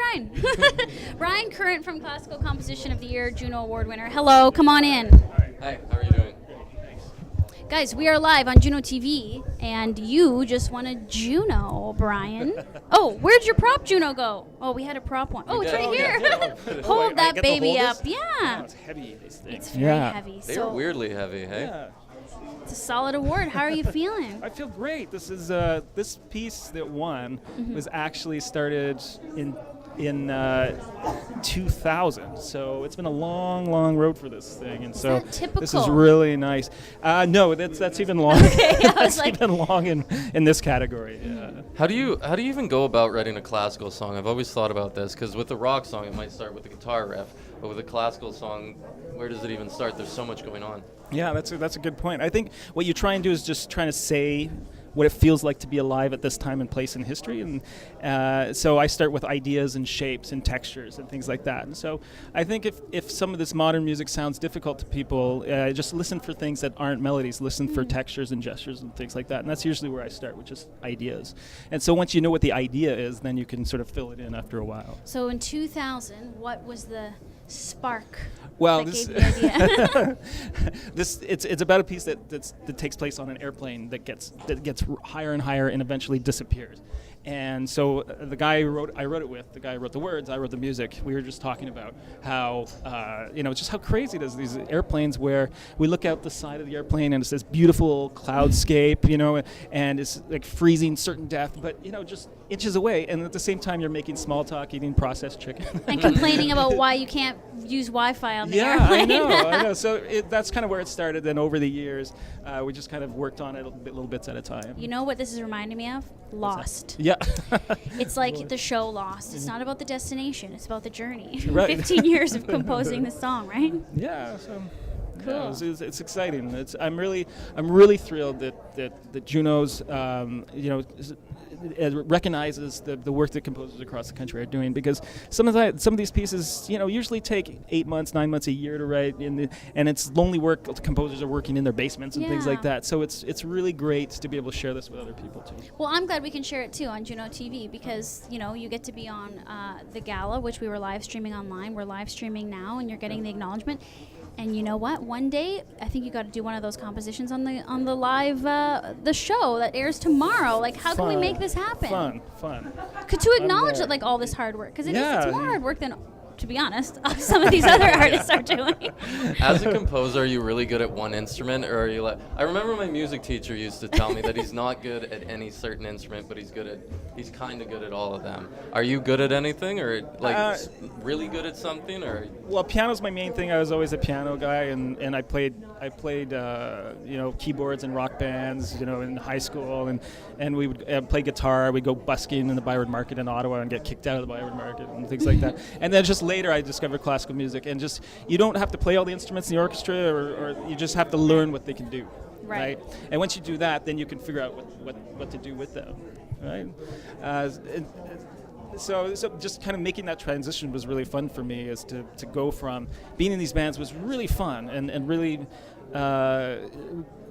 Brian. Brian Current from Classical Composition of the Year, JUNO Award winner. Hello, come on in. Hi, how are you doing? Guys, we are live on JUNO TV, and you just won a JUNO, Brian. Oh, where'd your prop JUNO go? Oh, we had a prop one. Oh, it's right here. Hold that baby up. Yeah. Oh, it's heavy, these things. It's very heavy. They are weirdly heavy, hey? Yeah. It's a solid award. How are you feeling? I feel great. This is this piece that won was actually started in 2000. So it's been a long road for this thing, and so that typical? This is really nice. No, that's even long. Okay, I was like, even long in this category. Yeah. How do you even go about writing a classical song? I've always thought about this because with a rock song it might start with a guitar riff, but with a classical song, where does it even start? There's so much going on. Yeah, that's a good point. I think what you try and do is just trying to say what it feels like to be alive at this time and place in history, and so I start with ideas and shapes and textures and things like that. And so I think if some of this modern music sounds difficult to people, just listen for things that aren't melodies. Listen for textures and gestures and things like that. And that's usually where I start, with just ideas. And so once you know what the idea is, then you can sort of fill it in after a while. so in 2000, what was the spark? Well, that gave the idea? it's about a piece that takes place on an airplane that gets higher and higher and eventually disappears. And so the guy I wrote it with, the guy who wrote the words, I wrote the music. We were just talking about how, just how crazy it is, these airplanes where we look out the side of the airplane and it's this beautiful cloudscape, and it's like freezing certain depth, but, just inches away. And at the same time, you're making small talk, eating processed chicken. And complaining about why you can't use Wi-Fi on the Yeah, airplane. I know. So that's kind of where it started. Then over the years, we just kind of worked on it little bits at a time. You know what this is reminding me of? Lost. Yeah. It's like the show Lost. It's not about the destination. It's about the journey. Right. 15 years of composing this song, right? Yeah. So. Cool. Yeah, it's exciting. I'm really thrilled that JUNO's recognizes the work that composers across the country are doing, because some of these pieces usually take 8 months, 9 months, a year to write, and it's lonely work. Composers are working in their basements and things like that. So it's really great to be able to share this with other people too. Well, I'm glad we can share it too on JUNO TV, because you get to be on the gala, which we were live streaming online. We're live streaming now, and you're getting the acknowledgement. And you know what? One day, I think you got to do one of those compositions on the live the show that airs tomorrow. Like, how can we make this happen? Fun. To acknowledge that, like, all this hard work, because it's more hard work than, to be honest, some of these other artists are doing. As a composer, are you really good at one instrument, or are you like? I remember my music teacher used to tell me that he's not good at any certain instrument, but he's kind of good at all of them. Are you good at anything, or really good at something, or? Well, piano's my main thing. I was always a piano guy, and I played keyboards in rock bands, in high school, and we would play guitar. We'd go busking in the Byward Market in Ottawa and get kicked out of the Byward Market and things like that. And then just later I discovered classical music, and just you don't have to play all the instruments in the orchestra, or you just have to learn what they can do, right? And once you do that, then you can figure out what to do with them, right? So just kind of making that transition was really fun for me, is to go from being in these bands was really fun, and really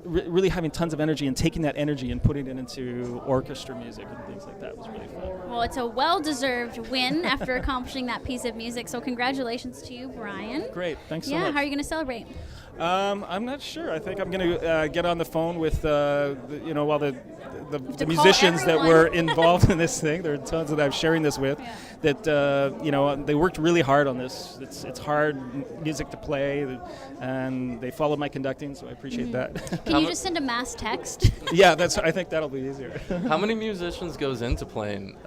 really having tons of energy, and taking that energy and putting it into orchestra music and things like that was really fun. Well, it's a well-deserved win after accomplishing that piece of music. So congratulations to you, Brian. Great, thanks so much. Yeah, how are you going to celebrate? I'm not sure. I think I'm going to get on the phone with all the musicians that were involved in this thing. There are tons that I'm sharing this with. Yeah. That they worked really hard on this. It's hard music to play, and they followed my conducting, so I appreciate that. Can you just send a mass text? Yeah, I think that'll be easier. How many musicians goes into playing?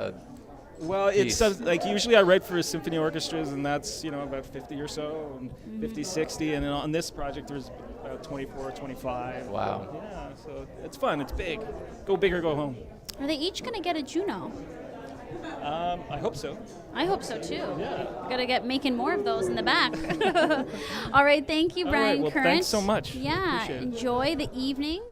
Well, it's like usually I write for symphony orchestras, and that's about 50 or so, and 50, 60, and then on this project there's about 24, 25. Wow. Yeah, so it's fun. It's big. Go big or go home. Are they each going to get a JUNO? I hope so. I hope so too. Yeah. Got to get making more of those in the back. All right, thank you, Brian Current. Current. Thanks so much. Yeah, Appreciate it. enjoy the evening.